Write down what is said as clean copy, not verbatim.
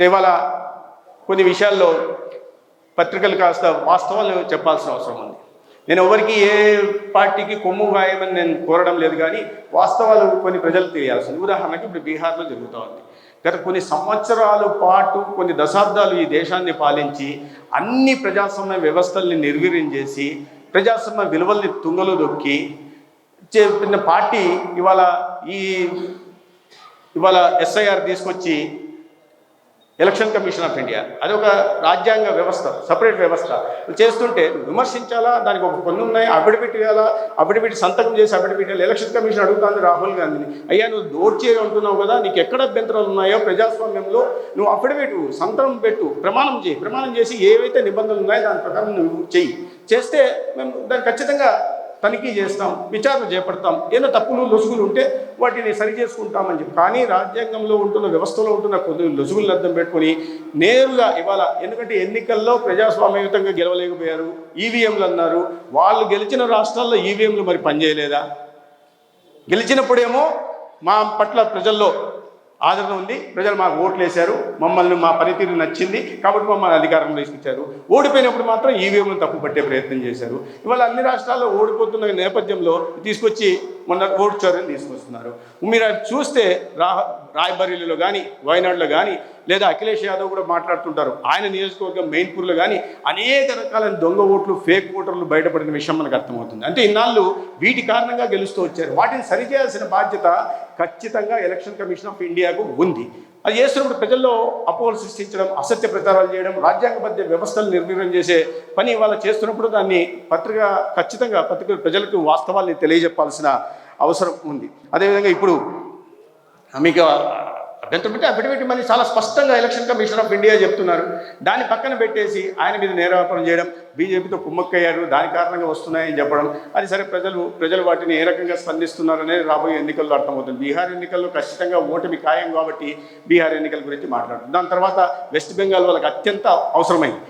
అంటే ఇవాళ కొన్ని విషయాల్లో పత్రికలు కాస్త వాస్తవాలు చెప్పాల్సిన అవసరం ఉంది. నేను ఎవరికి ఏ పార్టీకి కొమ్ము గాయమని నేను కోరడం లేదు, కానీ వాస్తవాలు కొన్ని ప్రజలు తెలియాల్సింది. ఉదాహరణకి ఇప్పుడు బీహార్లో జరుగుతూ ఉంది. గత కొన్ని సంవత్సరాల పాటు, కొన్ని దశాబ్దాలు ఈ దేశాన్ని పాలించి అన్ని ప్రజాస్వామ్య వ్యవస్థల్ని నిర్వీర్యం చేసి ప్రజాస్వామ్య విలువల్ని తుంగలు దొక్కి చెప్పిన పార్టీ ఇవాళ ఎస్ఐఆర్ తీసుకొచ్చి ఎలక్షన్ కమిషన్ ఆఫ్ ఇండియా, అది ఒక రాజ్యాంగ వ్యవస్థ, సపరేట్ వ్యవస్థ చేస్తుంటే విమర్శించాలా? దానికి ఒక కొన్ని ఉన్నాయి, అఫిడవిట్ ఇవ్వాలా, అఫిడవిట్ సంతకం చేసి అఫిడవిట్ ఇవ్వాలి. ఎలక్షన్ కమిషన్ అడుగుతుంది రాహుల్ గాంధీని, అయ్యా నువ్వు దోర్చేయ అంటున్నావు కదా, నీకు ఎక్కడ అభ్యంతరాలు ఉన్నాయో ప్రజాస్వామ్యంలో నువ్వు అఫిడవిట్ సంతకం పెట్టు, ప్రమాణం చేసి ఏవైతే నిబంధనలు ఉన్నాయో దాని ప్రకారం నువ్వు చేస్తే మేము దాన్ని ఖచ్చితంగా తనిఖీ చేస్తాం, విచారణ చేపడతాం, ఏదో తప్పులు లొసుగులు ఉంటే వాటిని సరి చేసుకుంటామని చెప్పి. కానీ రాజ్యాంగంలో ఉంటున్న, వ్యవస్థలో ఉంటున్న కొన్ని లొసుగులను అర్థం పెట్టుకొని నేరుగా ఇవాళ, ఎందుకంటే ఎన్నికల్లో ప్రజాస్వామ్యయుతంగా గెలవలేకపోయారు, ఈవీఎంలు అన్నారు. వాళ్ళు గెలిచిన రాష్ట్రాల్లో ఈవీఎంలు మరి పనిచేయలేదా? గెలిచినప్పుడేమో మా పట్ల ప్రజల్లో ఆదరణ ఉంది, ప్రజలు మాకు ఓట్లు వేశారు, మమ్మల్ని మా పనితీరు నచ్చింది కాబట్టి మమ్మల్ని అధికారంలో తీసుకొచ్చారు. ఓడిపోయినప్పుడు మాత్రం ఈవీఎంను తప్పు పట్టే ప్రయత్నం చేశారు. ఇవాళ అన్ని రాష్ట్రాల్లో ఓడిపోతున్న నేపథ్యంలో తీసుకొచ్చి మొన్న ఓటు చోరని తీసుకొస్తున్నారు. మీరు చూస్తే రాయ్బరేలీలో కానీ, వయనాడులో కానీ, లేదా అఖిలేష్ యాదవ్ కూడా మాట్లాడుతుంటారు, ఆయన నియోజకవర్గం మెయిన్పూర్లో కానీ అనేక రకాలైన దొంగ ఓట్లు, ఫేక్ ఓటర్లు బయటపడిన విషయం మనకు అర్థమవుతుంది. అంటే ఇన్నాళ్ళు వీటి కారణంగా గెలుస్తూ వచ్చారు. వాటిని సరిచేయాల్సిన బాధ్యత ఖచ్చితంగా ఎలక్షన్ కమిషన్ ఆఫ్ ఇండియాకు ఉంది. అది చేస్తున్నప్పుడు ప్రజల్లో అపోహలు సృష్టించడం, అసత్య ప్రచారాలు చేయడం, రాజ్యాంగబద్ధ వ్యవస్థలు నిర్వీర్యం చేసే పని ఇవాళ చేస్తున్నప్పుడు దాన్ని ఖచ్చితంగా ప్రజలకు వాస్తవాల్ని తెలియజెప్పాల్సిన అవసరం ఉంది. అదేవిధంగా ఇప్పుడు మీకు అభ్యంతరం పెట్టి అఫిడవిట్ మనీ చాలా స్పష్టంగా ఎలక్షన్ కమిషన్ ఆఫ్ ఇండియా చెప్తున్నారు. దాన్ని పక్కన పెట్టేసి ఆయన మీద నేరారోపణ చేయడం, బీజేపీతో కుమ్మక్కయ్యారు, దాని కారణంగా వస్తున్నాయని చెప్పడం, అది సరే ప్రజలు వాటిని ఏ రకంగా స్పందిస్తున్నారు అనేది రాబోయే ఎన్నికల్లో అర్థమవుతుంది. బీహార్ ఎన్నికల్లో ఖచ్చితంగా ఓటమి ఖాయం కాబట్టి బీహార్ ఎన్నికల గురించి మాట్లాడుతుంది. దాని తర్వాత వెస్ట్ బెంగాల్ వాళ్ళకి అత్యంత అవసరమైంది.